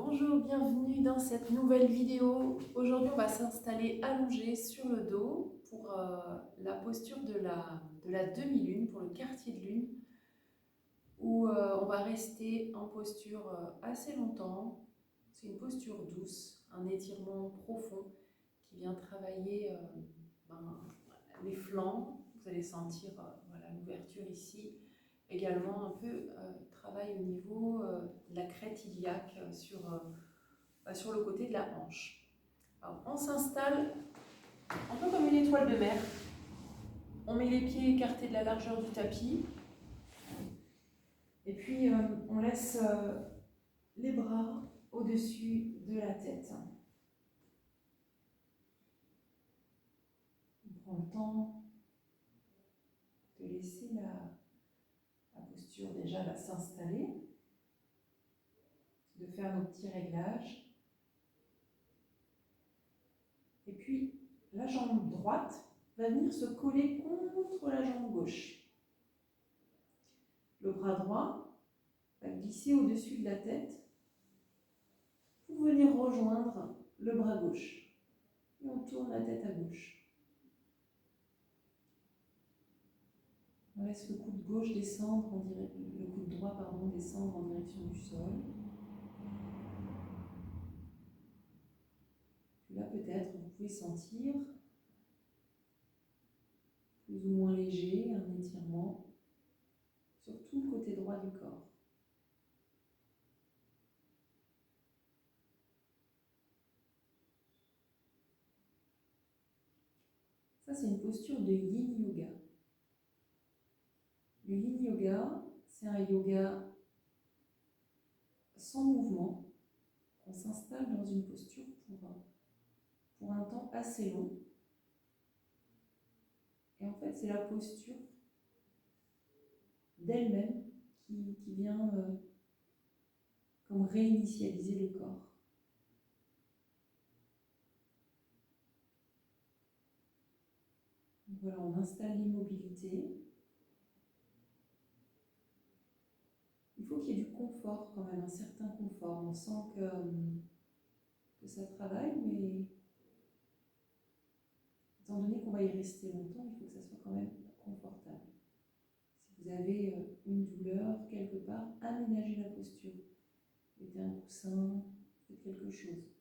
Bonjour, bienvenue dans cette nouvelle vidéo. Aujourd'hui, on va s'installer allongé sur le dos pour la posture de la demi-lune, pour le quartier de lune, où on va rester en posture assez longtemps. C'est une posture douce, un étirement profond qui vient travailler les flancs. Vous allez sentir voilà, l'ouverture ici. Également un peu travail au niveau de la crête iliaque sur le côté de la hanche. Alors, on s'installe un peu comme une étoile de mer. On met les pieds écartés de la largeur du tapis. Et puis on laisse les bras au-dessus de la tête. On prend le temps de laisser la posture déjà s'installer, de faire nos petits réglages. Et puis la jambe droite va venir se coller contre la jambe gauche. Le bras droit va glisser au-dessus de la tête pour venir rejoindre le bras gauche. Et on tourne la tête à gauche. On laisse le coude gauche descendre le coude droit descendre en direction du sol. Puis là, peut-être, vous pouvez sentir plus ou moins léger un étirement sur tout le côté droit du corps. Ça, c'est une posture de Yin Yoga. Le Yin Yoga, c'est un yoga sans mouvement. On s'installe dans une posture pour un temps assez long. Et en fait, c'est la posture d'elle-même qui vient comme réinitialiser le corps. Donc voilà, on installe l'immobilité. Il faut qu'il y ait du confort quand même, un certain confort. On sent que ça travaille, mais étant donné qu'on va y rester longtemps, il faut que ça soit quand même confortable. Si vous avez une douleur quelque part, aménagez la posture. Mettez un coussin, faites quelque chose.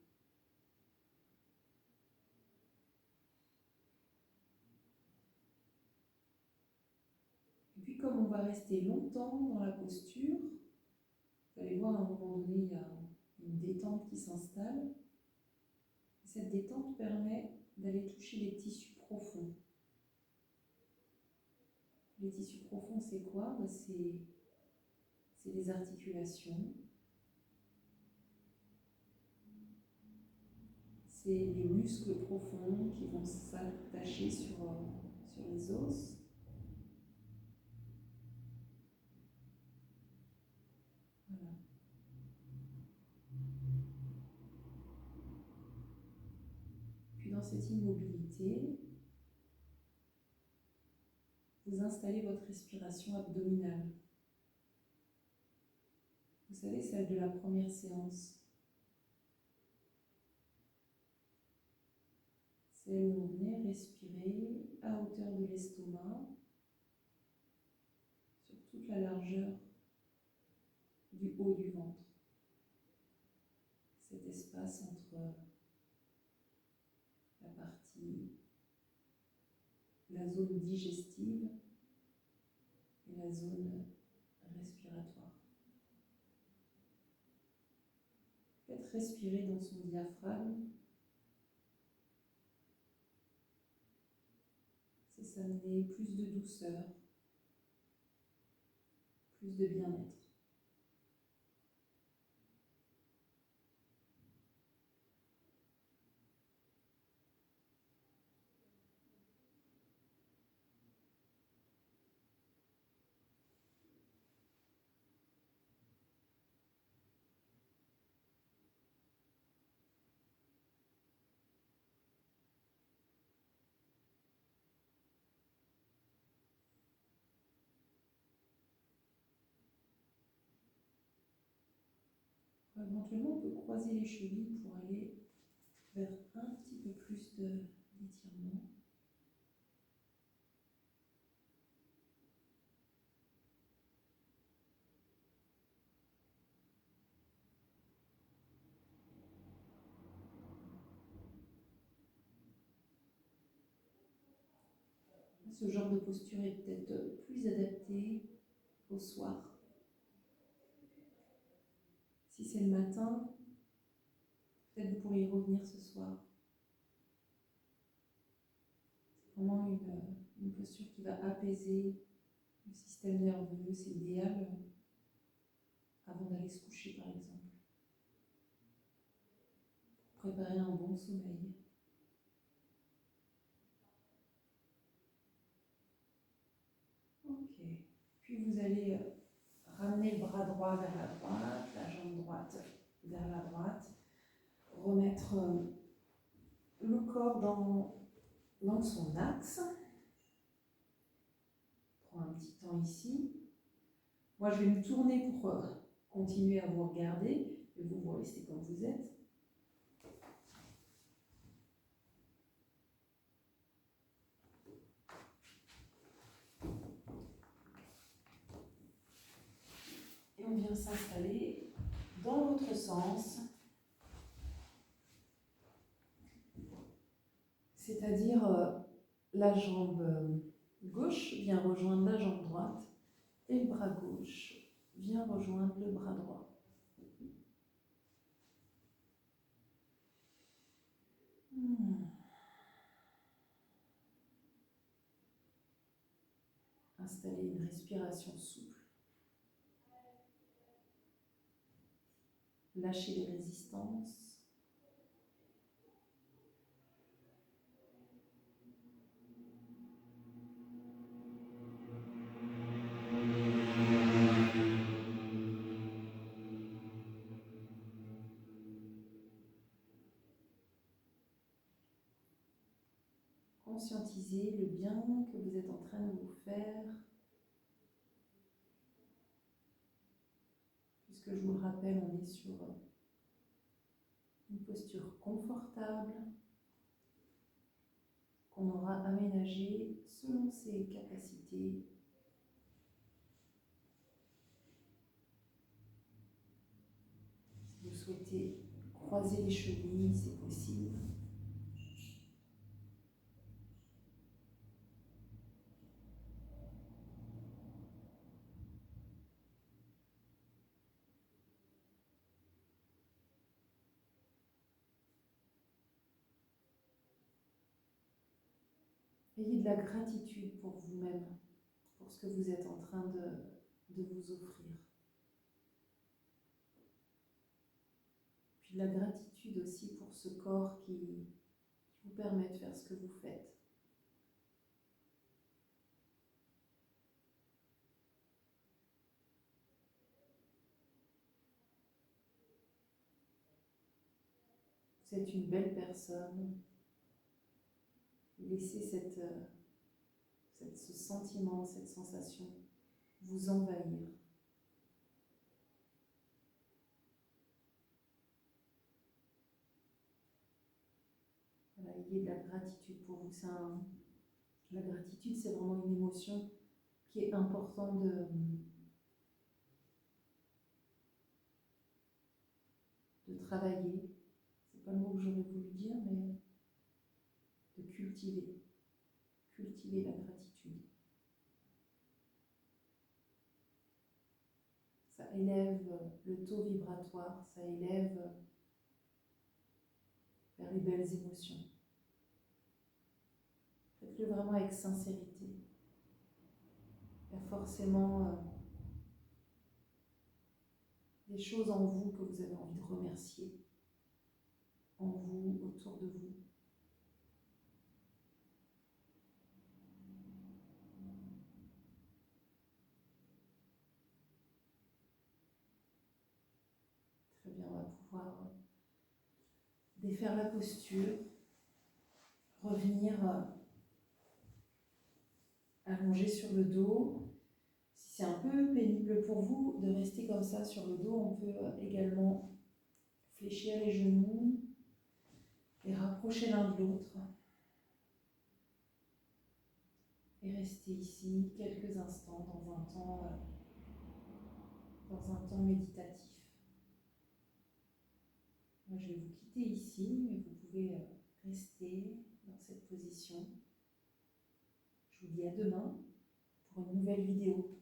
Et puis comme on va rester longtemps dans la posture, vous allez voir à un moment donné, il y a une détente qui s'installe. Cette détente permet d'aller toucher les tissus profonds. Les tissus profonds, c'est quoi? C'est les articulations, c'est les muscles profonds qui vont s'attacher sur les os. Voilà. Puis dans cette immobilité, vous installez votre respiration abdominale. Vous savez, celle de la première séance. C'est où on venait respirer à hauteur de l'estomac, sur toute la largeur du haut du ventre. Cet espace entre la zone digestive et la zone respiratoire. Faites respirer dans son diaphragme. C'est s'amener plus de douceur, plus de bien-être. Éventuellement, on peut croiser les chevilles pour aller vers un petit peu plus d'étirement. Ce genre de posture est peut-être plus adapté au soir. Si c'est le matin, peut-être vous pourriez y revenir ce soir. C'est vraiment une posture qui va apaiser le système nerveux. C'est idéal avant d'aller se coucher, par exemple. Pour préparer un bon sommeil. Ok. Puis vous allez ramener le bras droit vers la droite, la jambe droite vers la droite. Remettre le corps dans son axe. Prends un petit temps ici. Moi, je vais me tourner pour continuer à vous regarder. Et vous restez comme vous êtes. Et on vient s'installer dans l'autre sens. C'est-à-dire la jambe gauche vient rejoindre la jambe droite et le bras gauche vient rejoindre le bras droit. Installer une respiration souple. Lâcher les résistances. Conscientiser le bien que vous êtes en train de vous faire. Puisque je vous le rappelle, on est sur une posture confortable qu'on aura aménagée selon ses capacités. Si vous souhaitez croiser les chevilles, c'est possible. Ayez de la gratitude pour vous-même, pour ce que vous êtes en train de vous offrir. Puis de la gratitude aussi pour ce corps qui vous permet de faire ce que vous faites. Vous êtes une belle personne. Laissez ce sentiment, cette sensation vous envahir. Voilà, ayez de la gratitude pour vous. La gratitude, c'est vraiment une émotion qui est importante de travailler. C'est pas le mot que j'aurais voulu dire, mais de cultiver. Cultiver la gratitude. Ça élève le taux vibratoire, ça élève vers les belles émotions. Faites-le vraiment avec sincérité. Il y a forcément des choses en vous que vous avez envie de remercier, en vous, autour de vous. Très bien, on va pouvoir défaire la posture, revenir allongé sur le dos. Si c'est un peu pénible pour vous de rester comme ça sur le dos, on peut également Fléchir les genoux, les rapprocher l'un de l'autre. Et rester ici quelques instants dans un temps méditatif. Moi, je vais vous quitter ici, mais vous pouvez rester dans cette position. Je vous dis à demain pour une nouvelle vidéo.